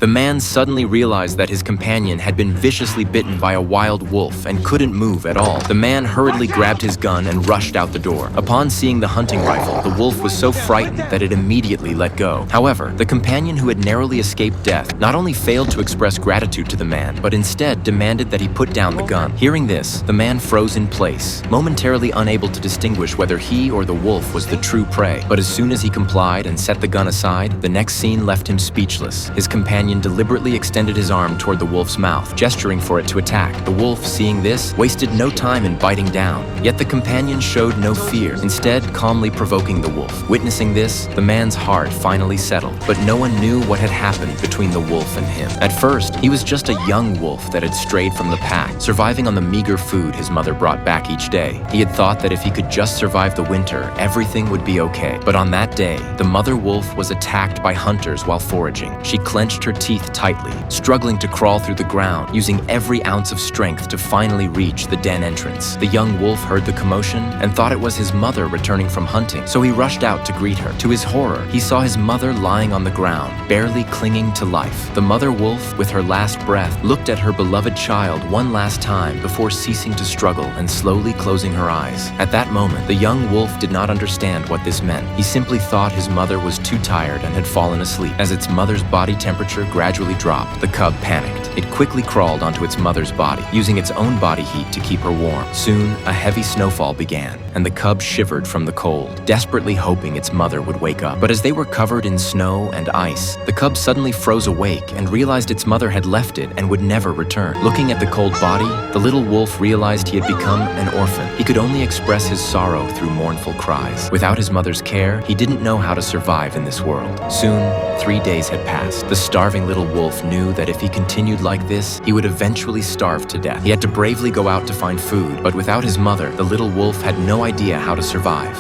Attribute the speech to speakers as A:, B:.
A: The man suddenly realized that his companion had been viciously bitten by a wild wolf and couldn't move at all. The man hurriedly grabbed his gun and rushed out the door. Upon seeing the hunting rifle, the wolf was so frightened that it immediately let go. However, the companion who had narrowly escaped death not only failed to express gratitude to the man, but instead demanded that he put down the gun. Hearing this, the man froze in place, momentarily unable to distinguish whether he or the wolf was the true prey. But as soon as he complied and set the gun aside, the next scene left him speechless. His companion deliberately extended his arm toward the wolf's mouth, gesturing for it to attack. The wolf, seeing this, wasted no time in biting down. Yet the companion showed no fear, instead calmly provoking the wolf. Witnessing this, the man's heart finally settled, but no one knew what had happened between the wolf and him. At first, he was just a young wolf that had strayed from the pack, surviving on the meager food his mother brought back each day. He had thought that if he could just survive the winter, everything would be okay. But on that day, the mother wolf was attacked by hunters while foraging. She clenched her teeth tightly, struggling to crawl through the ground, using every ounce of strength to finally reach the den entrance. The young wolf heard the commotion and thought it was his mother returning from hunting, so he rushed out to greet her. To his horror, he saw his mother lying on the ground, barely clinging to life. The mother wolf, with her last breath, looked at her beloved child one last time before ceasing to struggle and slowly closing her eyes. At that moment, the young wolf did not understand what this meant. He simply thought his mother was too tired and had fallen asleep. As its mother's body temperature gradually dropped, the cub panicked. It quickly crawled onto its mother's body, using its own body heat to keep her warm. Soon, a heavy snowfall began, and the cub shivered from the cold, desperately hoping its mother would wake up. But as they were covered in snow and ice, the cub suddenly froze awake and realized its mother had left it and would never return. Looking at the cold body, the little wolf realized he had become an orphan. He could only express his sorrow through mournful cries. Without his mother's care, he didn't know how to survive in this world. Soon, 3 days had passed. The starving little wolf knew that if he continued like this, he would eventually starve to death. He had to bravely go out to find food, but without his mother, the little wolf had no idea how to survive.